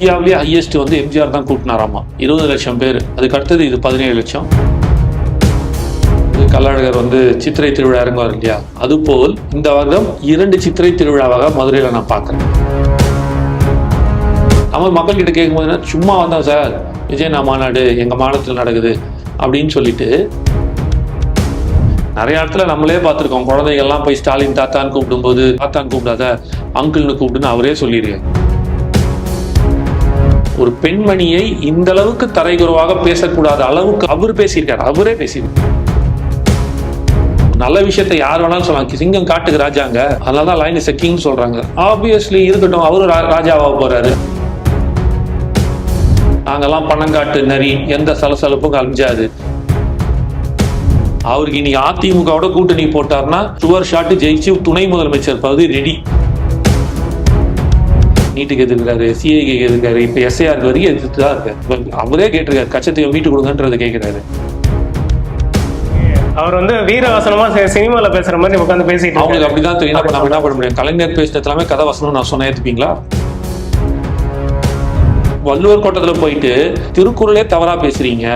இந்தியாவிலேயே ஹையஸ்ட் வந்து எம்ஜிஆர் தான் கூட்டினாராமா. 20 லட்சம் பேர். அதுக்கு அடுத்தது இது 17 லட்சம். கள்ளழகர் வந்து சித்திரை திருவிழா இறங்குவார் இல்லையா, அதுபோல் இந்த வருடம் 2 சித்திரை திருவிழாவாக மதுரையில் நான் பார்க்குறேன். நம்ம மக்கள் கிட்ட கேட்கும்போது சும்மா வந்தோம் சார், விஜயனா மாநாடு எங்கள் மாநிலத்தில் நடக்குது அப்படின்னு சொல்லிட்டு நிறைய இடத்துல நம்மளே பார்த்துருக்கோம். குழந்தைகள்லாம் போய் ஸ்டாலின் தாத்தான்னு கூப்பிடும்போது தாத்தான்னு கூப்பிடாத அங்கிள்னு கூப்பிடுன்னு அவரே சொல்லிடுங்க. ஒரு பெண்மணியை இந்த அளவுக்கு தரைகுறவாக பேசக்கூடாத அளவுக்கு அவர் பேசியிருக்காரு. அவரே பேசியிருக்காரு. நல்ல விஷயத்தை யார் வேணாலும் சொல்லலாம். சிங்கம் காட்டுக்கு ராஜாங்க, அதனாலதான் லைன் இஸ் கிங்னு சொல்றாங்க. ஆப்வியஸ்லி இருக்கட்டும், அவரு ராஜாவாக போறாரு. நாங்கெல்லாம் பணங்காட்டு நரி, எந்த சலசலப்பும் கலைஞ்சாது. அவருக்கு இன்னைக்கு அதிமுகவோட கூட்டணி போட்டார்னா சுவர் ஷாட் ஜெயிச்சு துணை முதலமைச்சர் பகுதி ரெடி. நீட்டுக்கு எதிர்க்கிறாரு, சிஏக்கு எதிர்க்காரு, இப்ப எஸ்ஐஆருக்கு வரைக்கும் எதிர்த்து தான் இருக்காரு. அவரே கேட்டிருக்காரு, கச்சத்தையும் வீட்டு கொடுங்கன்றதை கேட்கிறாரு. அவர் வந்து வீரவசனமா சினிமால பேசுற மாதிரி உட்காந்து பேசிட்டு அவங்களுக்கு அப்படிதான் தெரியும். நம்ம என்ன பண்ண முடியும்? கலைஞர் பேசினது எல்லாமே கதை வசனம் நான் சொன்ன ஏத்துப்பீங்களா? வள்ளுவர் கோட்டத்துல போயிட்டு திருக்குறளே தவறா பேசுறீங்க.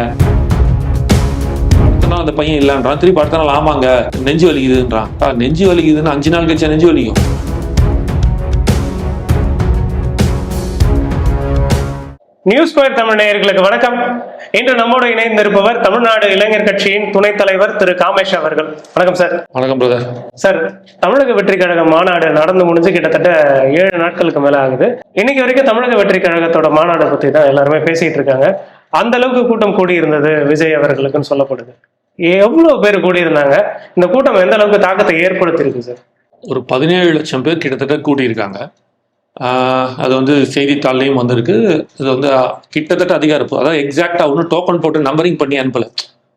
அந்த பையன் இல்லைன்றான், திருப்பி அடுத்த நாள் ஆமாங்க நெஞ்சு வலிக்குதுன்றான். நெஞ்சு வலிக்குதுன்னு 5 நாள் கழிச்சா நெஞ்சு வலிக்கும். நியூஸ் ஸ்கொயர் தமிழ் நேயர்களுக்கு வணக்கம். இன்று நம்மோடு இணைந்திருப்பவர் தமிழ்நாடு இளைஞர் கட்சியின் துணைத் தலைவர் திரு காமேஷ் அவர்கள். வணக்கம் சார். வணக்கம் பிரதர். சார், தமிழக வெற்றி கழக மாநாடு நடந்து முடிஞ்சு கிட்டத்தட்ட 7 நாட்களுக்கு மேல ஆகுது. இன்னைக்கு வரைக்கும் தமிழக வெற்றி கழகத்தோட மாநாடு பத்தி தான் எல்லாருமே பேசிட்டு இருக்காங்க. அந்த அளவுக்கு கூட்டம் கூடியிருந்தது விஜய் அவர்களுக்குன்னு சொல்லப்படுது. எவ்வளவு பேர் கூடியிருந்தாங்க? இந்த கூட்டம் எந்த அளவுக்கு தாக்கத்தை ஏற்படுத்தியிருக்கு சார்? ஒரு 17 லட்சம் பேர் கிட்டத்தட்ட கூட்டியிருக்காங்க. அது வந்து செய்தித்தாள்லையும் வந்திருக்கு. இது வந்து கிட்டத்தட்ட அதிகம் இருக்கும். அதாவது எக்ஸாக்டா ஒன்று டோக்கன் போட்டு நம்பரிங் பண்ணி அனுப்பல,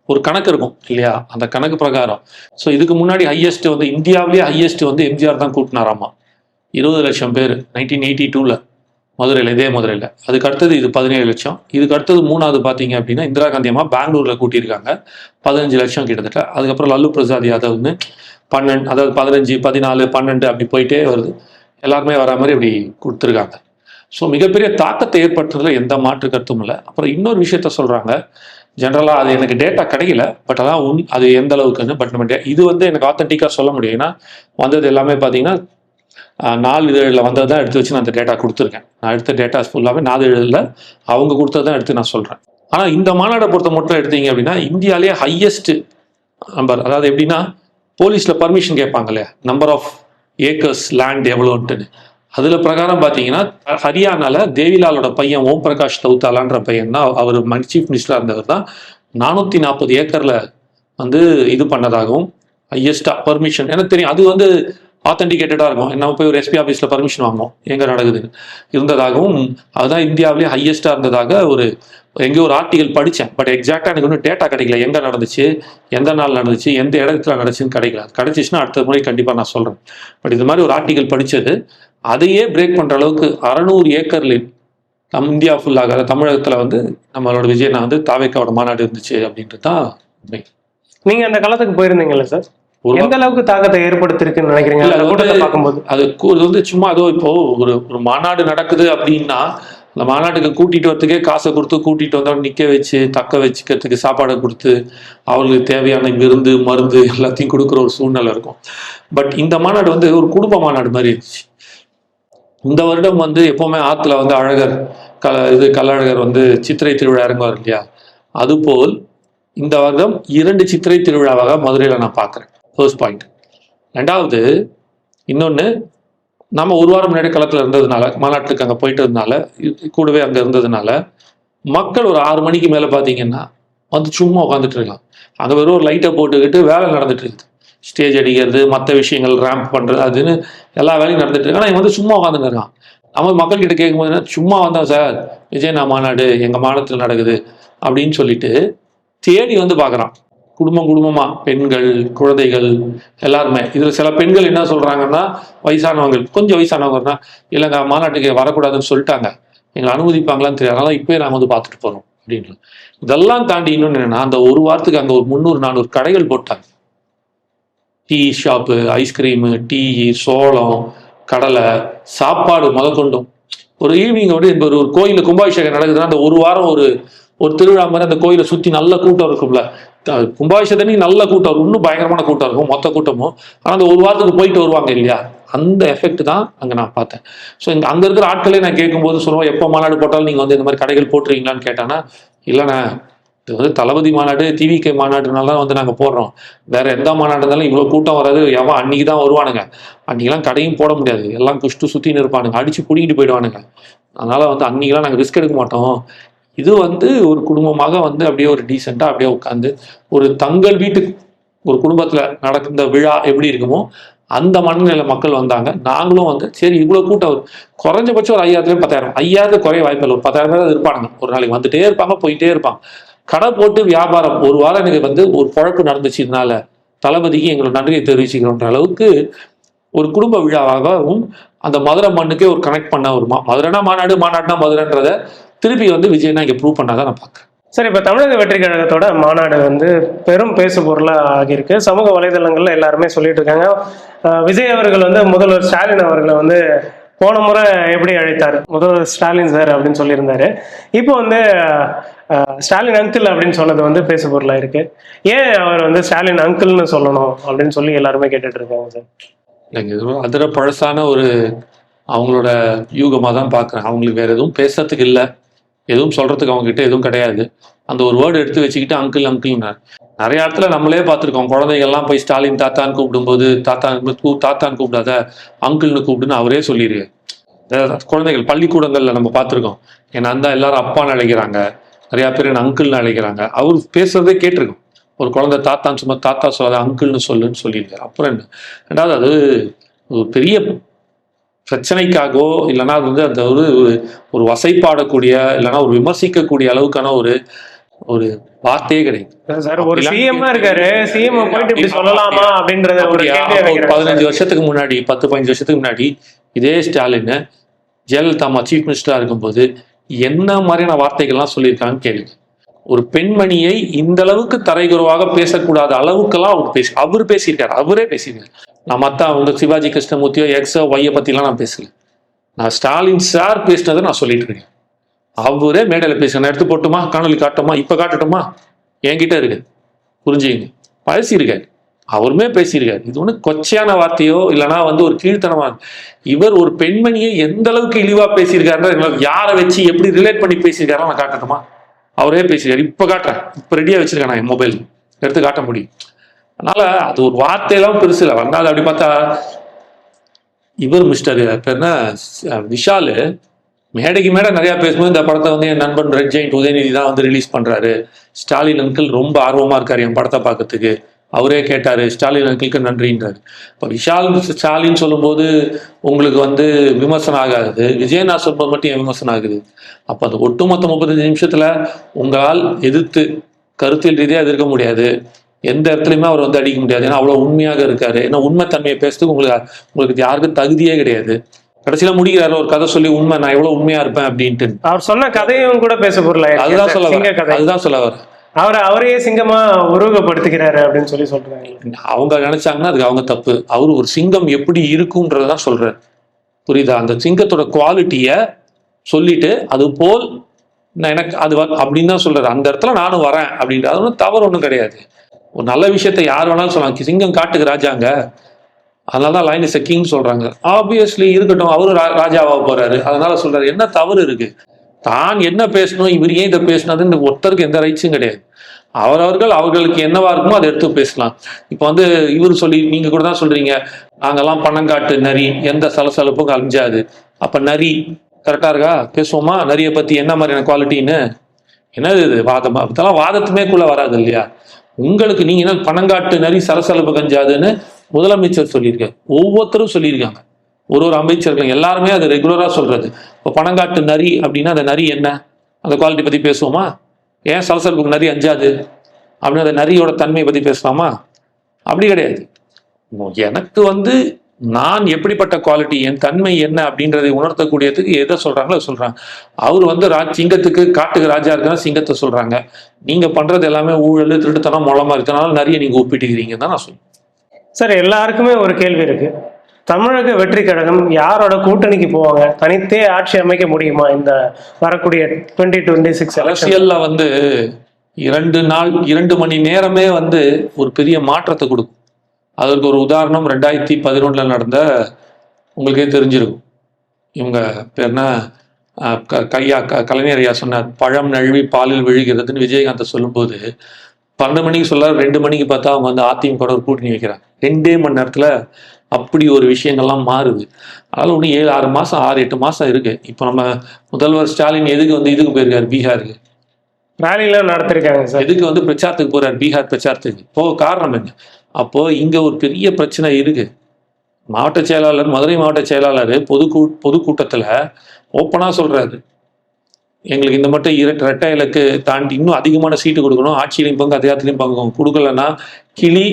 ஒரு கணக்கு இருக்கும் இல்லையா, அந்த கணக்கு பிரகாரம். ஸோ இதுக்கு முன்னாடி ஹையஸ்ட் வந்து இந்தியாவிலேயே ஹையஸ்ட் வந்து எம்ஜிஆர் தான் கூட்டினாராமா. 20 லட்சம் பேர் 1982 மதுரையில், இதே மதுரையில். அதுக்கு அடுத்தது இது 17 லட்சம். இதுக்கு அடுத்தது மூணாவது பார்த்தீங்க அப்படின்னா இந்திரா காந்தி அம்மா பெங்களூரில் கூட்டியிருக்காங்க 15 லட்சம் கிட்டத்தட்ட. அதுக்கப்புறம் லல்லு பிரசாத் யாதவ் வந்து 12, அதாவது 15, 14, 12 அப்படி போயிட்டே வருது. எல்லாருமே வர மாதிரி இப்படி கொடுத்துருக்காங்க. ஸோ மிகப்பெரிய தாக்கத்தை ஏற்படுத்துறதுல எந்த மாற்று கருத்தும் இல்லை. அப்புறம் இன்னொரு விஷயத்த சொல்கிறாங்க, ஜென்ரலாக அது எனக்கு டேட்டா கிடைக்கல, பட் அதான் அது எந்த அளவுக்குன்னு. பட் நம்ம இது வந்து எனக்கு ஆத்தென்டிக்காக சொல்ல முடியும். ஏன்னா வந்தது எல்லாமே பார்த்தீங்கன்னா 4 இதழில் வந்தது தான் எடுத்து வச்சு நான் அந்த டேட்டா கொடுத்துருக்கேன். நான் எடுத்த டேட்டாஸ் ஃபுல்லாகவே 4 இதழில் அவங்க கொடுத்தது தான் எடுத்து நான் சொல்கிறேன். ஆனால் இந்த மாநாட்டை பொறுத்த மட்டும் எடுத்தீங்க அப்படின்னா இந்தியாவிலேயே ஹையஸ்ட் நம்பர், அதாவது எப்படின்னா போலீஸில் பர்மிஷன் கேட்பாங்க இல்லையா, நம்பர் ஆஃப் ஏக்கர்ஸ் லேண்ட் எவ்வளோன்ட்டு, அதில் பிரகாரம் பார்த்தீங்கன்னா ஹரியானாவில் தேவிலாலோட பையன் ஓம் பிரகாஷ் தௌத்தாலான்ற பையன் தான், அவர் சீஃப் மினிஸ்டராக இருந்தவர் தான் 440 ஏக்கரில் வந்து இது பண்ணதாகவும் ஹையஸ்டாக பர்மிஷன் எனக்கு தெரியும். அது வந்து ஆத்தென்டிகேட்டடாக இருக்கும். நம்ம போய் ஒரு எஸ்பி ஆஃபீஸில் பர்மிஷன் வாங்கணும் எங்கே நடக்குதுன்னு இருந்ததாகவும், அதுதான் இந்தியாவிலேயே ஹையஸ்டாக இருந்ததாக எங்கேயோ ஒரு ஆர்டிகல் படித்தேன். பட் எக்ஸாக்டாக எனக்கு ஒன்றும் டேட்டா கிடைக்கல, எங்கே நடந்துச்சு, எந்த நாள் நடந்துச்சு, எந்த இடத்துல நடந்துச்சுன்னு கிடைக்கல. கிடைச்சிச்சுன்னா அடுத்த முறை கண்டிப்பாக நான் சொல்கிறேன். பட் இது மாதிரி ஒரு ஆர்டிகல் படித்தது அதையே பிரேக் பண்ணுற அளவுக்கு 600 ஏக்கர்ல இந்தியா ஃபுல்லாக தமிழகத்தில் வந்து நம்மளோட விஜயனா வந்து தாவேக்காவோட மாநாடு இருந்துச்சு அப்படின்றது தான் உண்மை. நீங்கள் அந்த காலத்துக்கு போயிருந்தீங்கல்ல சார், எந்த அளவுக்கு தாக்கத்தை ஏற்படுத்திருக்குன்னு நினைக்கிறீங்க பார்க்கும்போது? அது வந்து சும்மா அதோ இப்போ ஒரு மாநாடு நடக்குது அப்படின்னா அந்த மாநாட்டுக்கு கூட்டிட்டு வரதுக்கே காசை கொடுத்து கூட்டிட்டு வந்தோம், நிற்க வச்சு தக்க வச்சுக்கிறதுக்கு சாப்பாடை கொடுத்து அவர்களுக்கு தேவையான விருந்து மருந்து எல்லாத்தையும் கொடுக்குற ஒரு சூழ்நிலை இருக்கும். பட் இந்த மாநாடு வந்து ஒரு குடும்ப மாநாடு மாதிரி இருந்துச்சு. இந்த வருடம் வந்து எப்பவுமே ஆத்துல வந்து அழகர் கள்ளழகர் வந்து சித்திரை திருவிழா இறங்குவார் இல்லையா, அதுபோல் இந்த வருடம் 2 சித்திரை திருவிழாவாக மதுரையில் நான் பார்க்குறேன். First point. 2வது இன்னொன்று, நம்ம ஒரு வாரம் முன்னாடி களத்தில் இருந்ததுனால, மாநாட்டுக்கு அங்கே போயிட்டு இருந்ததுனால, கூடவே அங்கே இருந்ததுனால மக்கள் ஒரு 6 மணிக்கு மேலே பார்த்தீங்கன்னா வந்து சும்மா உட்காந்துட்டு இருக்கலாம். அங்கே வெறும் ஒரு லைட்டை போட்டுக்கிட்டு வேலை நடந்துட்டு இருக்குது. ஸ்டேஜ் அடிக்கிறது, மற்ற விஷயங்கள், ரேம்ப் பண்ணுறது, அதுன்னு எல்லா வேலையும் நடந்துட்டு இருக்கு. ஆனால் இவன் வந்து சும்மா உட்காந்துட்டு இருக்கான். நம்ம மக்கள்கிட்ட கேட்கும்போது சும்மா வந்தோம் சார், விஜயனா மாநாடு எங்கள் மாநிலத்தில் நடக்குது அப்படின்னு சொல்லிட்டு தேடி வந்து பார்க்குறான். குடும்பமாக பெண்கள், குழந்தைகள் எல்லாருமே. இதில் சில பெண்கள் என்ன சொல்கிறாங்கன்னா, வயசானவங்க, கொஞ்சம் வயசானவங்கன்னா, இல்லைங்க மாநாட்டுக்கு வரக்கூடாதுன்னு சொல்லிட்டாங்க, எங்களை அனுமதிப்பாங்களான்னு தெரியாது, அதனால இப்போயே நாங்கள் வந்து பார்த்துட்டு போகிறோம் அப்படின்னு. இதெல்லாம் தாண்டி இன்னொன்று என்னென்னா, அந்த ஒரு வாரத்துக்கு அங்கே ஒரு 300-400 கடைகள் போட்டாங்க. டீ ஷாப்பு, ஐஸ்கிரீமு, டீ, சோளம், கடலை, சாப்பாடு முதற்கொண்டும் ஒரு ஈவினிங் வந்து இப்போ ஒரு கோயிலில் கும்பாபிஷேகம் நடக்குதுன்னா அந்த ஒரு வாரம் ஒரு திருவிழா மாதிரி அந்த கோயிலை சுற்றி நல்ல கூட்டம் இருக்கும்ல. கும்பாபிஷேகத்தனி நல்ல கூட்டம் இருக்கும், இன்னும் பயங்கரமான கூட்டம் இருக்கும் மொத்த கூட்டமும். ஆனால் அந்த ஒரு வாரத்துக்கு போயிட்டு வருவாங்க இல்லையா, அந்த எஃபெக்ட் தான் அங்கே நான் பார்த்தேன். ஸோ அங்கே இருக்கிற ஆட்களே நான் கேட்கும்போது சொல்லுவோம், எப்போ மாநாடு போட்டாலும் நீங்கள் வந்து இந்த மாதிரி கடைகள் போட்டுருவீங்களான்னு கேட்டானா, இல்லைண்ணா இது வந்து தளபதி மாநாடு டிவிகே மாநாடுனால தான் வந்து நாங்கள் போடுறோம். வேற எந்த மாநாடு இருந்தாலும் இவ்வளோ கூட்டம் வராது. எவன் அன்னைக்கு தான் வருவானுங்க, அன்னைக்கெல்லாம் கடையும் போட முடியாது, எல்லாம் குஷ்டு சுற்றின்னு இருப்பானுங்க, அடிச்சு பிடிக்கிட்டு போயிடுவானுங்க. அதனால வந்து அன்னைக்கெல்லாம் நாங்கள் ரிஸ்க் எடுக்க மாட்டோம். இது வந்து ஒரு குடும்பமாக வந்து அப்படியே ஒரு டீசெண்டாக அப்படியே உட்காந்து ஒரு தங்கள் வீட்டுக்கு ஒரு குடும்பத்தில் நடக்கிற விழா எப்படி இருக்குமோ அந்த மனநிலை மக்கள் வந்தாங்க. நாங்களும் வந்து சரி இவ்வளோ கூட்டம் குறைஞ்சபட்சம் ஒரு 5000 10,000 5000 குறைய வாய்ப்பில்லை, ஒரு 10,000 பேர் இருப்பானுங்க. ஒரு நாளைக்கு வந்துட்டே இருப்பாங்க போயிட்டே இருப்பாங்க. கடை போட்டு வியாபாரம் ஒரு வாரம் எனக்கு வந்து ஒரு பொழப்பு நடந்துச்சுனால தளபதிக்கு எங்களோட நன்றியை தெரிவிச்சுக்கிறோன்ற அளவுக்கு ஒரு குடும்ப விழாவாகவும் அந்த மதுரை மண்ணுக்கே ஒரு கனெக்ட் பண்ண ஒரு மதுரைனா மாநாடுனா மதுரைன்றத திருப்பி வந்து விஜய்னா இங்கே ப்ரூவ் பண்ணாதான் நான் பார்க்குறேன். சரி, இப்போ தமிழக வெற்றி கழகத்தோட மாநாடு வந்து பெரும் பேசு பொருளாக ஆகியிருக்கு. சமூக வலைதளங்கள்ல எல்லாருமே சொல்லிட்டு இருக்காங்க. விஜய் அவர்கள் வந்து முதல்வர் ஸ்டாலின் அவர்களை வந்து போன முறை எப்படி அழைத்தார், முதல்வர் ஸ்டாலின் சார் அப்படின்னு சொல்லியிருந்தாரு. இப்போ வந்து ஸ்டாலின் அங்கிள் அப்படின்னு சொன்னது வந்து பேசு பொருளாக இருக்கு. ஏன் அவர் வந்து ஸ்டாலின் அங்கிள்னு சொல்லணும் அப்படின்னு சொல்லி எல்லாருமே கேட்டுட்டு இருக்காங்க சார். இல்லைங்க, இது அதிர பழசான ஒரு அவங்களோட யூகமாக தான் பார்க்குறேன். அவங்களுக்கு வேற எதுவும் பேசுறதுக்கு இல்லை, எதுவும் சொல்றதுக்கு அவங்க கிட்ட எதுவும் கிடையாது. அந்த ஒரு வேர்டு எடுத்து வச்சுக்கிட்டு அங்கிள் அங்கிள்னா நிறைய இடத்துல நம்மளே பார்த்துருக்கோம். குழந்தைகள்லாம் போய் ஸ்டாலின் தாத்தான்னு கூப்பிடும்போது தாத்தான்னு கூப்பிடாத அங்கிள்னு கூப்பிடுன்னு அவரே சொல்லிடுங்க. குழந்தைகள் பள்ளிக்கூடங்கள்ல நம்ம பார்த்துருக்கோம். ஏன்னா அந்த எல்லாரும் அப்பான்னு அழைக்கிறாங்க, நிறைய பேர் என்ன அங்கிள்னு அழைக்கிறாங்க. அவர் பேசுறதே கேட்டிருக்கோம். ஒரு குழந்தை தாத்தான்னு சும்மா தாத்தா சொல்லாத அங்கிள்னு சொல்லுன்னு சொல்லியிருக்காரு. அப்புறம் என்ன, ரெண்டாவது அது ஒரு பெரிய பிரச்சனைக்காகவோ இல்லைன்னா அது வந்து அந்த ஒரு வசைப்பாடக்கூடிய இல்லைன்னா ஒரு விமர்சிக்கக்கூடிய அளவுக்கான ஒரு ஒரு வார்த்தையே கிடையாது சார். ஒரு சிஎம் இருக்காரு, சிஎம் போயிட்டு இப்படி சொல்லலாமா அப்படின்றத ஒரு 15 வருஷத்துக்கு முன்னாடி 10-15 வருஷத்துக்கு முன்னாடி இதே ஸ்டாலின் ஜெயலலிதா அம்மா சீஃப் மினிஸ்டரா இருக்கும்போது என்ன மாதிரியான வார்த்தைகள்லாம் சொல்லியிருக்காங்கன்னு கேளுங்க. ஒரு பெண்மணியை இந்த அளவுக்கு தரைகுறவாக பேசக்கூடாத அளவுக்கெல்லாம் அவர் பேசியிருக்காரு. அவரே பேசியிருக்காரு. நான் மற்ற அவங்க சிவாஜி கிருஷ்ணமூர்த்தியோ எக்ஸோ ஒய்யை பற்றிலாம் நான் பேசல. நான் ஸ்டாலின் சார் பேசினதை நான் சொல்லிட்டு இருக்கேன். அவரே மேடையில் பேசுகிறேன். நான் எடுத்து போட்டுமா, காணொலி காட்டுமா, இப்போ காட்டட்டுமா, என்கிட்ட இருக்கு, புரிஞ்சுங்க. பேசியிருக்காரு, அவருமே பேசியிருக்காரு. இது ஒன்று கொச்சையான வார்த்தையோ இல்லைனா வந்து ஒரு கீழ்த்தனமான, இவர் ஒரு பெண்மணியை எந்த அளவுக்கு இழிவாக பேசியிருக்காருன்ற யாரை வச்சு எப்படி ரிலேட் பண்ணி பேசியிருக்காரோ நான் காட்டட்டுமா, அவரே பேசியிருக்காரு. இப்போ காட்டுறேன், இப்போ ரெடியாக வச்சிருக்கேன் நான் என் மொபைல், எடுத்து காட்ட முடியும். அதனால அது ஒரு வார்த்தையெல்லாம் பெருசு இல்லை. வந்தால் அப்படி பார்த்தா இவர் மிஸ்டர் பேர்னா விஷால் மேடைக்கு மேடை நிறையா பேசும்போது இந்த படத்தை வந்து என் நண்பன் ரெட் ஜெயிண்ட் உதயநிதி தான் வந்து ரிலீஸ் பண்ணுறாரு, ஸ்டாலின் அங்கிள் ரொம்ப ஆர்வமாக இருக்கார் என் படத்தை பார்க்கறதுக்கு, அவரே கேட்டார், ஸ்டாலின் அங்கிளுக்கு நன்றின்றாரு. இப்போ விஷால் ஸ்டாலின் சொல்லும்போது உங்களுக்கு வந்து விமர்சனம் ஆகாது, விஜயனா சொல்லும்போது மட்டும் என் விமர்சனம் ஆகுது. அப்போ அது ஒட்டுமொத்த 35 நிமிஷத்தில் உங்களால் எதிர்த்து கருத்தியல் ரீதியாக எதிர்க்க முடியாது, எந்த இடத்துலையுமே அவர் வந்து அடிக்க முடியாது. ஏன்னா அவ்வளோ உண்மையாக இருக்காரு. ஏன்னா உண்மைத்தன்மையை பேசுறதுக்கு உங்களுக்கு யாருக்கும் தகுதியே கிடையாது. கடைசியில முடிக்கிறாரு ஒரு கதை சொல்லி, உண்மை நான் எவ்வளவு உண்மையா இருப்பேன் அப்படின்ட்டு. அவர் சொன்ன கதையும் கூட பேச பொருள். அதுதான் சொல்ல வர அவரையே சிங்கமா உருவகப்படுத்திக்கிறாரு அப்படின்னு சொல்லி சொல்றாங்க. அவங்க நினைச்சாங்கன்னா அதுக்கு அவங்க தப்பு. அவரு ஒரு சிங்கம் எப்படி இருக்கும்ன்றதான் சொல்றாரு, புரியுதா? அந்த சிங்கத்தோட குவாலிட்டிய சொல்லிட்டு அது போல் எனக்கு அது அப்படின்னு தான் சொல்றாரு. அந்த இடத்துல நானும் வரேன் அப்படின்ட்டு அது ஒன்றும் தவறு ஒன்றும் கிடையாது. ஒரு நல்ல விஷயத்த யார் வேணாலும் சொல்லலாம். சிங்கம் காட்டுக்கு ராஜாங்க, அதனாலதான் லைன் இஸ் எ கிங் சொல்றாங்க. ஆப்வியஸ்லி இருக்கட்டும், அவரு ராஜாவாக போறாரு, அதனால சொல்றாரு. என்ன தவறு இருக்கு? தான் என்ன பேசணும், இவர் ஏன் இதை பேசினதுன்னு ஒருத்தருக்கு எந்த ரைட்ஸும் கிடையாது. அவர்களுக்கு என்னவா இருக்குமோ அதை எடுத்து பேசலாம். இப்போ வந்து இவர் சொல்லி நீங்க கூட தான் சொல்றீங்க, நாங்கெல்லாம் பணங்காட்டு நரி, எந்த சலசலப்பும் அழிஞ்சாது. அப்ப நரி கரெக்டா இருக்கா? பேசுவோமா நரியை பத்தி, என்ன மாதிரியான குவாலிட்டின்னு? என்னது இது வாதமா? அதெல்லாம் வாதத்துமேக்குள்ள வராது இல்லையா? உங்களுக்கு நீங்க என்ன பணங்காட்டு நரி சலசலப்பு கஞ்சாதுன்னு முதலமைச்சர் சொல்லியிருக்காரு, ஒவ்வொருத்தரும் சொல்லியிருக்காங்க, ஒரு அமைச்சர்கள் எல்லாருமே அது ரெகுலரா சொல்றது. இப்போ பணங்காட்டு நரி அப்படின்னா அந்த நரி என்ன, அந்த குவாலிட்டி பத்தி பேசுவோமா? ஏன் சலசலப்புக்கு நரி அஞ்சாது அப்படின்னு அந்த நரியோட தன்மையை பத்தி பேசலாமா? அப்படி கிடையாது. எனக்கு வந்து நான் எப்படிப்பட்ட குவாலிட்டி, என் தன்மை என்ன அப்படின்றதை உணர்த்தக்கூடியதுக்கு எதை சொல்றாங்களோ சொல்றாங்க. அவர் வந்து சிங்கத்துக்கு காட்டுக்கு ராஜா இருக்குன்னா சிங்கத்தை சொல்றாங்க. நீங்க பண்றது எல்லாமே ஊழல் திருட்டுத்தனம் மூலமா இருக்கனால நிறைய நீங்க ஒப்பிட்டுக்கிறீங்கன்னு தான் நான் சொல்லுவேன். சார், எல்லாருக்குமே ஒரு கேள்வி இருக்கு. தமிழக வெற்றி கழகம் யாரோட கூட்டணிக்கு போவாங்க? தனித்தே ஆட்சி அமைக்க முடியுமா இந்த வரக்கூடிய 2026 அரசியல்ல வந்து 2 மணி நேரமே வந்து ஒரு பெரிய மாற்றத்தை கொடுக்கும். அதற்கு ஒரு உதாரணம் 2011 நடந்த, உங்களுக்கே தெரிஞ்சிருக்கும். இவங்க பேர் என்ன, கலைஞர் ஐயா சொன்னார், பழம் நழுவி பாலில் விழுகிறதுன்னு விஜயகாந்த் சொல்லும்போது 12 மணிக்கு சொல்ல 2 மணிக்கு பார்த்தா அவங்க வந்து அதிமுக ஒரு கூட்டணி வைக்கிறாங்க. 2 மணி நேரத்துல அப்படி ஒரு விஷயங்கள்லாம் மாறுது. அதனால ஒன்று 7-6 மாசம் 6-8 மாசம் இருக்கு. இப்போ நம்ம முதல்வர் ஸ்டாலின் எதுக்கு வந்து இதுக்கு போயிருக்காரு, பீகாருக்கு ரேலிலாம் நடத்திருக்காங்க சார். எதுக்கு வந்து பிரச்சாரத்துக்கு போறாரு, பீகார் பிரச்சாரத்துக்கு போக காரணம் என்ன? அப்போ இங்க ஒரு பெரிய பிரச்சனை இருக்கு. மாவட்ட செயலாளர், மதுரை மாவட்ட செயலாளர் பொதுக்கூட்டத்துல ஓப்பனா சொல்றாரு, எங்களுக்கு இந்த மட்டும் இரட்டை இலக்கு தாண்டி இன்னும் அதிகமான சீட்டு கொடுக்கணும், ஆட்சியிலையும் பங்கு அதிகாரத்திலையும் பங்கு கொடுக்கலன்னா கிளி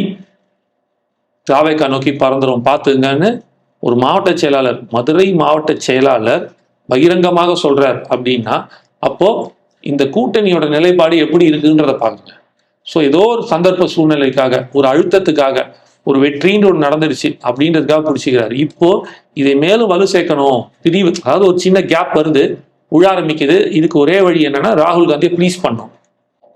தாவேக்கா நோக்கி பறந்துடும் பார்த்துங்கன்னு ஒரு மாவட்ட செயலாளர், மதுரை மாவட்ட செயலாளர் பகிரங்கமாக சொல்றார். அப்படின்னா அப்போ இந்த கூட்டணியோட நிலைப்பாடு எப்படி இருக்குன்றத பாருங்க. ஸோ ஏதோ ஒரு சந்தர்ப்ப சூழ்நிலைக்காக, ஒரு அழுத்தத்துக்காக, ஒரு வெற்றின்னு ஒன்று நடந்துருச்சு அப்படின்றதுக்காக பிடிச்சிக்கிறாரு. இப்போ இதை மேலும் வலு சேர்க்கணும், பிரிவு, அதாவது ஒரு சின்ன கேப் வருது, உழ ஆரம்பிக்குது. இதுக்கு ஒரே வழி என்னன்னா ராகுல் காந்தியை ப்ளீஸ் பண்ணும்.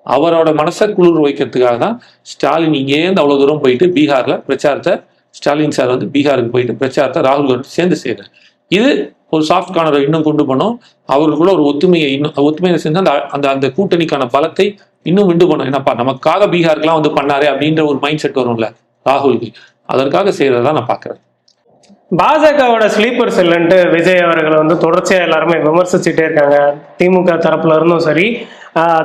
அவரோட மனசை குளிர் வைக்கிறதுக்காக தான் ஸ்டாலின் இங்கேருந்து அவ்வளோ தூரம் போயிட்டு பீகார்ல பிரச்சாரத்தை, ஸ்டாலின் சார் வந்து பீகாருக்கு போயிட்டு பிரச்சாரத்தை ராகுல் காந்தி சேர்ந்து செய்கிறார். இது ஒரு சாஃப்ட் கார்னரை இன்னும் கொண்டு போனோம். அவருக்குள்ள ஒரு ஒத்துமையை செஞ்சு அந்த அந்த கூட்டணிக்கான பலத்தை இன்னும் விண்டு பண்ணும். என்னப்பா நமக்காக பீகாருக்குலாம் வந்து பண்ணாரே அப்படின்ற ஒரு மைண்ட் செட் வரும்ல ராகுலுக்கு, அதற்காக செய்யறதா நான் பார்க்குறேன். பாஜகவோட ஸ்லீப்பர் செல்லுன்ட்டு விஜய் அவர்களை வந்து தொடர்ச்சியா எல்லாருமே விமர்சிச்சுட்டே இருக்காங்க. திமுக தரப்புல இருந்தும் சரி,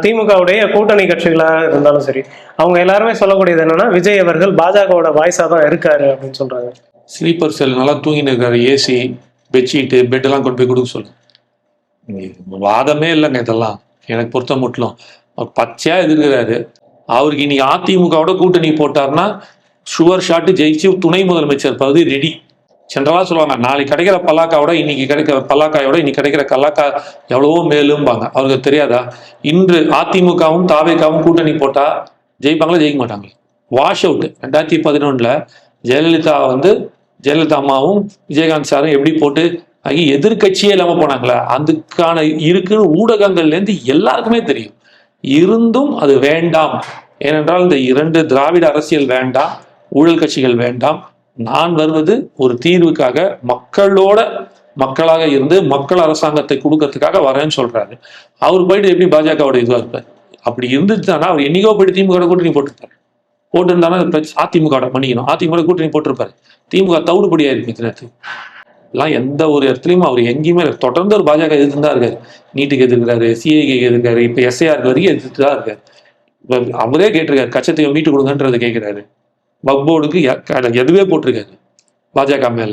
திமுகவுடைய கூட்டணி கட்சிகளாக இருந்தாலும் சரி, அவங்க எல்லாருமே சொல்லக்கூடியது என்னன்னா விஜய் அவர்கள் பாஜகவோட வாய்ஸா தான் இருக்காரு அப்படின்னு சொல்றாங்க. ஸ்லீப்பர் செல் நல்லா தூங்கின்னு இருக்காரு, ஏசி பெட்ஷீட்டு பெட்டெல்லாம் கொண்டு போய் கொடுக்க சொல்லுங்க. வாதமே இல்லைங்க இதெல்லாம். எனக்கு பொறுத்த மட்டும் அவர் பச்சையா எதிர்க்கிறாரு. அவருக்கு இன்னைக்கு அதிமுகவோட கூட்டணி போட்டார்னா ஷுவர் ஷாட்டு ஜெயிச்சு துணை முதலமைச்சர் பகுதி ரெடி. ஜென்ரலா சொல்லுவாங்க, நாளைக்கு கிடைக்கிற பல்லாக்காவோட இன்னைக்கு கிடைக்கிற பல்லாக்காயோட இன்னைக்கு கிடைக்கிற கல்லாக்கா எவ்வளவோ மேலும்பாங்க. அவருக்கு தெரியாதா? இன்று அதிமுகவும் தாவேக்காவும் கூட்டணி போட்டா ஜெயிப்பாங்களா, ஜெயிக்க மாட்டாங்களா? Wash out. 2011 ஜெயலலிதா அம்மாவும் விஜயகாந்த் சாரும் எப்படி போட்டு ஆகி எதிர்கட்சியே இல்லாம போனாங்களே, அதுக்கான இருக்குன்னு ஊடகங்கள்லேருந்து எல்லாருக்குமே தெரியும். இருந்தும் அது வேண்டாம். ஏனென்றால் இந்த 2 திராவிட அரசியல் வேண்டாம், ஊழல் கட்சிகள் வேண்டாம். நான் வருவது ஒரு தீர்வுக்காக, மக்களாக இருந்து மக்கள் அரசாங்கத்தை கொடுக்கறதுக்காக வரேன்னு சொல்றாரு. அவர் போயிட்டு எப்படி பாஜகவோட இதுவா இருப்பார்? அப்படி இருந்துச்சுன்னா அவர் என்னைக்கோ போயிட்டு திமுக கூட்டணி போட்டிருப்பாரு. போட்டுருந்தானா அதிமுக மன்னிக்கணும், அதிமுக கூட்டணி போட்டிருப்பாரு. திமுக தவிடுபடியா இருக்கு. எல்லாம் எந்த ஒரு இடத்துலையும் அவர் எங்கேயுமே தொடர்ந்து ஒரு பாஜக எதிர்த்து தான் இருக்காரு. நீட்டுக்கு எதிர்க்கிறாரு, சிஐக்கு எதிர்க்காரு, இப்போ எஸ்ஐஆருக்கு வரைக்கும் எதிர்த்து தான் இருக்காரு. அவரே கேட்டிருக்காரு, கச்சத்தையும் மீட்டு கொடுங்கன்றதை கேட்கிறாரு. வக்போர்டுக்கு எதுவே போட்டிருக்காரு பாஜக மேல.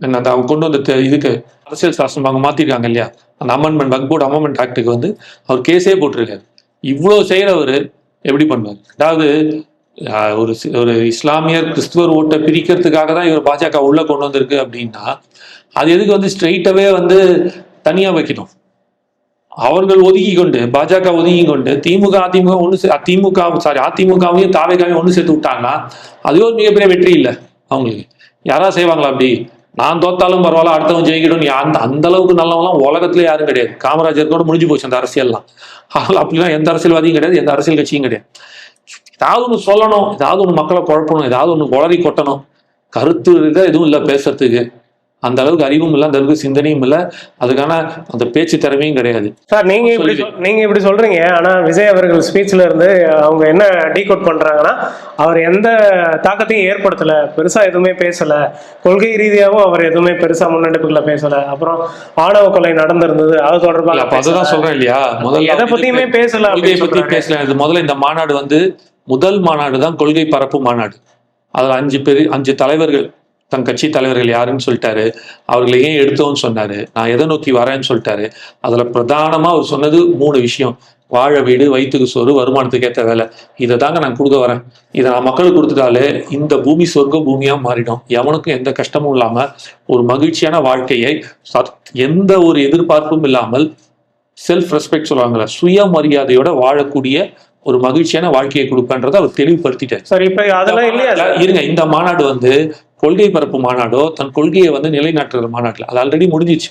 என்ன அவங்க கொண்டு வந்த இதுக்கு அரசியல் சாசனம் அவங்க மாத்திருக்காங்க இல்லையா, அந்த அமெண்ட்மெண்ட், வக்போர்டு அமெண்ட்மெண்ட் ஆக்டுக்கு வந்து அவர் கேஸே போட்டிருக்காரு. இவ்வளவு செய்யறவர் எப்படி பண்ணுவார்? அதாவது ஒரு இஸ்லாமியர் கிறிஸ்துவர் ஓட்டை பிரிக்கிறதுக்காக தான் இவர் பாஜக உள்ள கொண்டு வந்திருக்கு அப்படின்னா அது எதுக்கு வந்து ஸ்ட்ரெயிட்டாவே வந்து தனியா வைக்கணும்? அவர்கள் ஒதுக்கி கொண்டு, பாஜக ஒதுக்கி கொண்டு அதிமுகவையும் தாவேகாவையும் ஒன்று சேர்த்து விட்டாங்கன்னா அதுவே ஒரு மிகப்பெரிய வெற்றி இல்லை அவங்களுக்கு. யாரா செய்வாங்களா அப்படி? நான் தோத்தாலும் பரவாயில்ல, அடுத்தவன் ஜெயிக்கணும். அந்த அளவுக்கு நல்லவங்களாம் உலகத்துல யாரும் கிடையாது. காமராஜர் கூட முடிஞ்சு போச்சு அந்த அரசியல்லாம். அப்படிலாம் எந்த அரசியல்வாதியும் கிடையாது, எந்த அரசியல் கட்சியும் கிடையாது. ஏதாவது ஒன்று சொல்லணும், ஏதாவது ஒன்று மக்களை குழப்பணும், ஏதாவது ஒன்று உளறி கொட்டணும். கருத்து எதுவும் இல்லை பேசுறதுக்கு. அந்த அளவுக்கு அறிவும் இல்லை, அந்த அளவுக்கு சிந்தனையும் இல்லை, அதுக்கான அந்த பேச்சு திறமையும் கிடையாது. சார் நீங்க இப்படி சொல்றீங்க, ஆனா விஜய் அவர்கள் ஸ்பீச்ல இருந்து அவங்க என்ன டீகோட் பண்றாங்கன்னா, அவர் எந்த தாக்கத்தையும் ஏற்படுத்தல, பெருசா எதுவுமே பேசல, கொள்கை ரீதியாகவும் அவர் எதுவுமே பெருசா முன்னெடுப்புகளை பேசல, அப்புறம் ஆணவ கொலை நடந்திருந்தது அது தொடர்பாக அதுதான் சொல்றேன் இல்லையா, முதல்ல எதை பத்தியுமே பேசல. பத்தி பேசல. இது முதல்ல இந்த மாநாடு வந்து முதல் மாநாடு தான் கொள்கை பரப்பு மாநாடு. அதுல 5 தலைவர்கள், தன் கட்சி தலைவர்கள் யாருன்னு சொல்லிட்டாரு. அவர்களை ஏன் எடுத்தோன்னு சொன்னாரு, நான் எதை நோக்கி வரேன்னு சொல்லிட்டாரு. அதுல பிரதானமா அவர் சொன்னது 3 விஷயம்: வாழ வீடு, வயிற்றுக்கு சோறு, வருமானத்துக்கு ஏற்ற வேலை. இதை தாங்க நான் கொடுக்க வரேன். இதை நான் மக்களுக்கு கொடுத்துட்டாலே இந்த பூமி சொர்க்க பூமியா மாறிடும். எவனுக்கும் எந்த கஷ்டமும் இல்லாம ஒரு மகிழ்ச்சியான வாழ்க்கையை, எந்த ஒரு எதிர்பார்ப்பும் இல்லாமல், செல்ஃப் ரெஸ்பெக்ட் சொல்லுவாங்கல்ல, சுயமரியாதையோட வாழக்கூடிய ஒரு மகிழ்ச்சியான வாழ்க்கையை கொடுப்பன்றதை அவர் தெளிவுபடுத்திட்டார். சரி, இப்ப அதெல்லாம் இல்லையா? இருங்க, இந்த மாநாடு வந்து கொள்கை பரப்பு மாநாடோ தன் கொள்கையை வந்து நிலைநாட்டுற மாநாட்டில் அது ஆல்ரெடி முடிஞ்சிச்சு.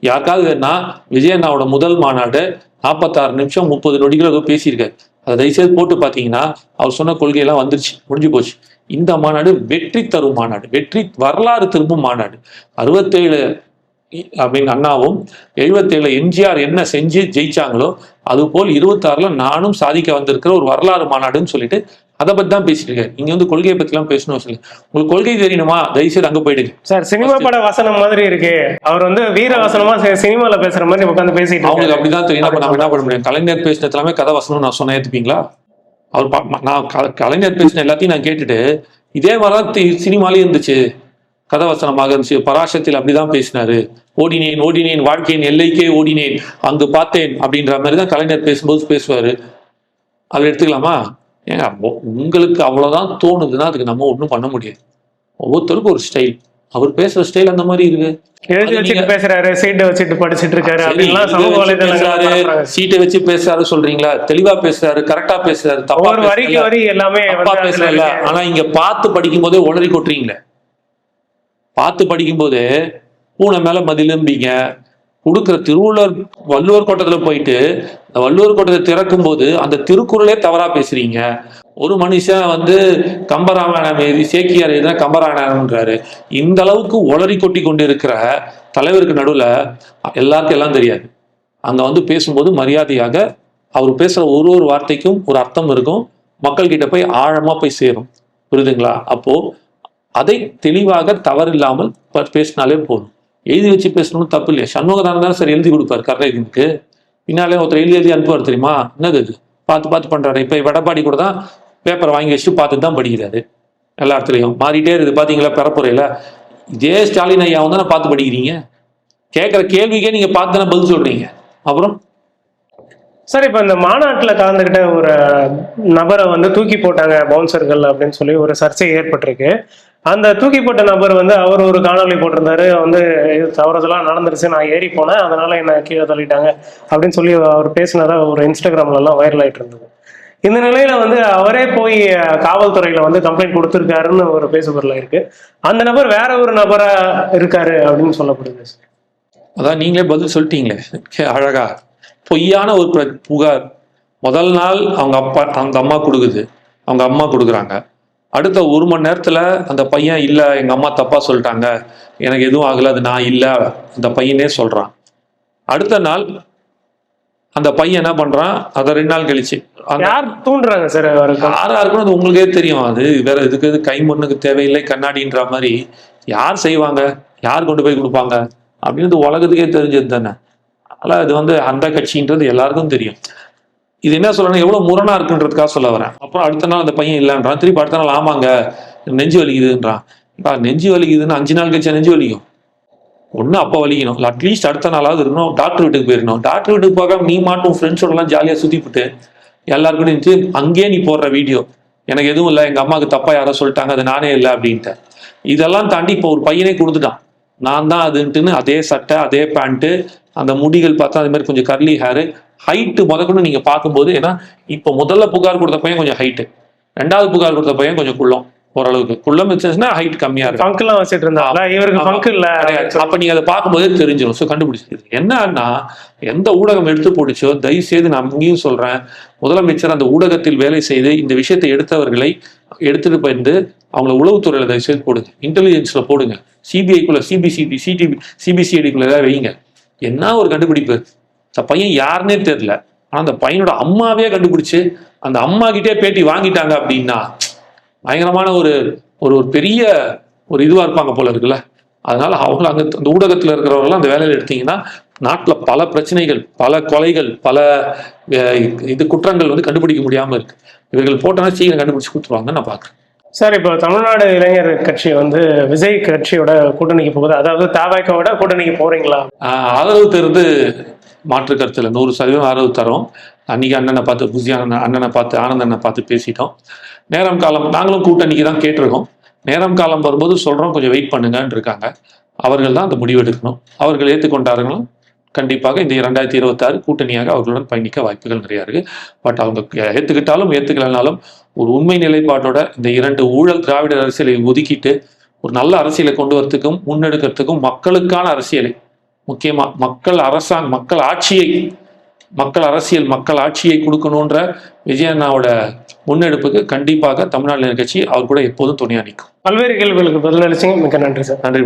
யாருக்காவது வேணா விஜய் அண்ணாவோட முதல் மாநாடு 46 நிமிஷம் 30 நொடிகள் ஏதோ பேசியிருக்காரு. அதை தயவுசெய்து போட்டு பார்த்தீங்கன்னா அவர் சொன்ன கொள்கையெல்லாம் வந்துருச்சு, முடிஞ்சு போச்சு. இந்த மாநாடு வெற்றி தரும் மாநாடு, வெற்றி வரலாறு திரும்பும் மாநாடு. 67 அப்படின்னு அண்ணாவும் 77 எம்ஜிஆர் என்ன செஞ்சு ஜெயிச்சாங்களோ அதுபோல் 26ல நானும் சாதிக்க வந்திருக்கிற ஒரு வரலாறு மாநாடுன்னு சொல்லிட்டு அதை பத்தி தான் பேசிட்டு இருக்காரு. நீங்க வந்து கொள்கையை பத்தி எல்லாம் பேசணும் சொல்லி உங்களுக்கு கொள்கை தெரியணுமா, தயவுசெய்து அங்க போயிடுங்க சார். சினிமா பட வசனம் மாதிரி இருக்கு, அவர் வந்து வீர வசனமா சினிமால பேசுற மாதிரி உட்காந்து பேசிட்டு அவங்களுக்கு அப்படிதான் தெரியும். நம்ம என்ன பண்ண முடியும்? கலைஞர் பேசினது எல்லாமே கதை வசனம் நான் சொன்ன ஏத்துப்பீங்களா? நான் கலைஞர் பேசின எல்லாத்தையும் நான் கேட்டுட்டு இதே மாதிரிதான் சினிமாலே இருந்துச்சு, கதவசனமாக இருந்துச்சு. பராசத்தில் அப்படிதான் பேசினாரு, ஓடினேன் ஓடினேன் வாழ்க்கையின் எல்லைக்கே ஓடினேன் அங்கு பார்த்தேன் அப்படின்ற மாதிரி தான் கலைஞர் பேசும்போது பேசுவாரு. அதில் எடுத்துக்கலாமா? ஏங்க உங்களுக்கு அவ்வளவுதான் தோணுதுன்னா அதுக்கு நம்ம ஒன்றும் பண்ண முடியாது. ஒவ்வொருத்தருக்கும் ஒரு ஸ்டைல், அவர் பேசுற ஸ்டைல் அந்த மாதிரி இருக்கு. எழுதி வச்சுட்டு பேசுறாரு, சீட்டை வச்சுட்டு படிச்சுட்டு இருக்காரு, சீட்டை வச்சு பேசுறாரு சொல்றீங்களா? தெளிவா பேசுறாரு, கரெக்டா பேசுறாரு, தப்பா வரிக்கு வரி எல்லாமே பேசுறல. ஆனா இங்க பார்த்து படிக்கும் போதே உளறி கொட்டுறீங்களே. பார்த்து படிக்கும் போது பூனை மேல மதிலும்பீங்க. கொடுக்குற வள்ளுவர் கோட்டத்துல போயிட்டு இந்த வள்ளுவர் கோட்டத்தை திறக்கும் போது அந்த திருக்குறளே தவறா பேசுறீங்க. ஒரு மனுஷன் வந்து கம்பராமாயணம் எழுதி சேக்கியார் எழுதினா கம்பராமாயணம்ன்றாரு. இந்த அளவுக்கு உளறி கொட்டி கொண்டு இருக்கிற தலைவருக்கு நடுவில் எல்லாருக்கும் எல்லாம் தெரியாது. அங்க வந்து பேசும்போது மரியாதையாக அவர் பேசுற ஒரு ஒரு வார்த்தைக்கும் ஒரு அர்த்தம் இருக்கும், மக்கள் கிட்ட போய் ஆழமா போய் சேரும். புரியுதுங்களா? அப்போ அதை தெளிவாக தவறில்லாமல் பேசினாலே போதும். எழுதி வச்சு பேசணும்னு தப்பு இல்லையா? சண்முகதானம் தான் சார் எழுதி கொடுப்பாரு கருணாநிதிக்கு. பின்னாலே ஒருத்தர் எழுதி அனுப்புவார் தெரியுமா? என்னது அது பார்த்து பார்த்து பண்றாரு. இப்ப எடப்பாடி கூட தான் பேப்பரை வாங்கி வச்சுட்டு பார்த்துட்டு தான் படிக்கிறாரு. எல்லா இடத்துலையும் மாறிட்டே இருக்குது பாத்தீங்களா? பெறப்புறையில இதே ஸ்டாலின் ஐயா வந்து பார்த்து படிக்கிறீங்க. கேட்குற கேள்விக்கே நீங்க பார்த்து தானே பதில் சொல்றீங்க. அப்புறம் சார், இப்ப இந்த மாநாட்டுல கலந்துகிட்ட ஒரு நபரை வந்து தூக்கி போட்டாங்க பவுன்சர்கள் அப்படின்னு சொல்லி ஒரு சர்ச்சை ஏற்பட்டிருக்கு. அந்த தூக்கி போட்ட நபர் வந்து அவர் ஒரு காணொலி போட்டிருந்தாரு, வந்து தவறுதெல்லாம் நடந்துருச்சு, நான் ஏறி போனேன், அதனால என்ன கீழே தள்ளிட்டாங்க அப்படின்னு சொல்லி அவர் பேசினதா ஒரு இன்ஸ்டாகிராம்ல எல்லாம் வைரல் ஆயிட்டு இருந்தது. இந்த நிலையில வந்து அவரே போய் காவல்துறையில வந்து கம்ப்ளைண்ட் கொடுத்துருக்காருன்னு ஒரு பேசுபொருள் இருக்கு. அந்த நபர் வேற ஒரு நபரா இருக்காரு அப்படின்னு சொல்லப்படுது. அதான் நீங்களே பதில் சொல்லிட்டீங்களே அழகா. பொய்யான ஒரு புகார் முதல் நாள் அந்த அம்மா கொடுக்குது, அவங்க அம்மா கொடுக்குறாங்க. அடுத்த 1 மணி நேரத்துல அந்த பையன் இல்ல எங்க அம்மா தப்பா சொல்லிட்டாங்க, எனக்கு எதுவும் ஆகல, அது நான் இல்ல அந்த பையனே சொல்றான். அடுத்த நாள் அந்த பையன் என்ன பண்றான், அதை 2 நாள் கழிச்சு யார் தூண்டுறாங்க சார்? யாரா இருக்கணும் அது உங்களுக்கே தெரியும். அது வேற இதுக்கு கை மண்ணுக்கு தேவையில்லை கண்ணாடின்ற மாதிரி யார் செய்வாங்க, யார் கொண்டு போய் கொடுப்பாங்க அப்படின்னு உலகத்துக்கே தெரிஞ்சது தானே. அதனால இது வந்து அந்த கட்சின்றது எல்லாருக்கும் தெரியும். இது என்ன சொல்லணும், எவ்வளவு முரணா இருக்குன்றதுக்காக சொல்ல வரேன். அப்புறம் அடுத்த நாள் அந்த பையன் இல்லைன்றான், திருப்பி அடுத்த நாள் ஆமாங்க நெஞ்சு வலிக்குதுன்றான். நெஞ்சு வலிக்குதுன்னு 5 நாள் கழிச்சா நெஞ்சு வலிக்கும்? ஒண்ணு அப்ப வலிக்கணும், இல்லை அட்லீஸ்ட் அடுத்த நாளாவது இருக்கணும், டாக்டர் வீட்டுக்கு போயிருக்கணும். டாக்டர் வீட்டுக்கு போகாம நீ மாட்டும் ஃப்ரெண்ட்ஸோடலாம் ஜாலியா சுத்திவிட்டு எல்லாருக்கும் நினைச்சு அங்கேயே நீ போடுற வீடியோ எனக்கு எதுவும் இல்லை, எங்க அம்மாவுக்கு தப்பா யாரோ சொல்லிட்டாங்க, அது நானே இல்லை அப்படின்ட்டு. இதெல்லாம் தாண்டி இப்போ ஒரு பையனே கொடுத்துட்டான், நான் தான் அதுன்ட்டுன்னு. அதே சட்டை, அதே பேண்ட்டு, அந்த முடிகள் பார்த்தா அது மாதிரி கொஞ்சம் கர்லி ஹேரு, ஹைட்டு முதற்கொண்டு நீங்க பார்க்கும்போது. ஏன்னா இப்போ முதல்ல புகார் கொடுத்த பையன் கொஞ்சம் ஹைட்டு, 2வது புகார் கொடுத்த பையன் கொஞ்சம் குள்ளம், ஓரளவுக்கு குள்ளம் வச்சுன்னா ஹைட் கம்மியா இருக்கு. ஃபங்க்லாம் வச்சிட்டு இருந்தாங்க, இவருக்கு ஃபங்க் இல்ல. அப்ப நீங்க அதை பார்க்கும்போதே தெரிஞ்சிடும். ஸோ கண்டுபிடிச்சது என்னன்னா, எந்த ஊடகம் எடுத்து போட்டுச்சோ தயவு செய்து நான் அங்கேயும் சொல்றேன், முதலமைச்சர் அந்த ஊடகத்தில் வேலை செய்து இந்த விஷயத்தை எடுத்தவர்களை எடுத்துட்டு போயிருந்து அவங்கள உளவுத்துறையில தயவு செய்து போடுங்க, இன்டெலிஜென்ஸ்ல போடுங்க, சிபிஐக்குள்ள சிபிசிஐடிக்குள்ள ஏதாவது வைங்க. என்ன ஒரு கண்டுபிடிப்பு, அந்த பையன் யாருன்னே தெரியல, ஆனா அந்த பையனோட அம்மாவே கண்டுபிடிச்சு அந்த அம்மா கிட்டே பேட்டி வாங்கிட்டாங்க அப்படின்னா பயங்கரமான ஒரு ஒரு பெரிய ஒரு இதுவா இருப்பாங்க போல இருக்குல்ல. அதனால அவங்க அங்க அந்த ஊடகத்துல இருக்கிறவங்களாம் அந்த வேலையில எடுத்தீங்கன்னா நாட்டுல பல பிரச்சனைகள், பல கொலைகள், பல குற்றங்கள் வந்து கண்டுபிடிக்க முடியாம இருக்கு. இவர்கள் போட்டோன்னா சீக்கிரம் கண்டுபிடிச்சு கொடுத்துருவாங்க நான் பாக்குறேன். சார், இப்போ தமிழ்நாடு இளைஞர் கட்சி வந்து விஜய் கட்சியோட கூட்டணிக்கு போகுது, அதாவது தவைக்கோட கூட்டணிக்கு போறீங்களா? ஆதரவு தருது மாற்று கருத்துல 100% ஆதரவு தரோம். அன்னைக்கு அண்ணனை பார்த்து புசி அண்ணனை பார்த்து ஆனந்தனை பார்த்து பேசிட்டோம். நேரம் காலம் நாங்களும் கூட்டணிக்கு தான் கேட்டிருக்கோம். நேரம் காலம் வரும்போது சொல்றோம், கொஞ்சம் வெயிட் பண்ணுங்கன்னு இருக்காங்க. அவர்கள் தான் அந்த முடிவு எடுக்கணும். அவர்கள் ஏற்றுக்கொண்டார்களும் கண்டிப்பாக இந்த 2026 கூட்டணியாக அவர்களுடன் பயணிக்க வாய்ப்புகள் நிறைய இருக்கு. பட் அவங்க ஏற்றுக்கிட்டாலும் ஏற்றுக்கலனாலும் ஒரு உண்மை நிலைப்பாட்டோட இந்த 2 ஊழல் திராவிட அரசியலை ஒதுக்கிட்டு ஒரு நல்ல அரசியலை கொண்டு வரத்துக்கும் முன்னெடுக்கிறதுக்கும் மக்களுக்கான அரசியலை, முக்கியமா மக்கள் அரசியல் மக்கள் ஆட்சியை கொடுக்கணுன்ற விஜய் அண்ணாவோட முன்னெடுப்புக்கு கண்டிப்பாக தமிழ்நாடு கட்சி அவர் கூட எப்போதும் துணையா நிற்கும். பல்வேறு கேள்விகளுக்கு பதிலளிச்சிங்க. மிக்க நன்றி சார். நன்றி.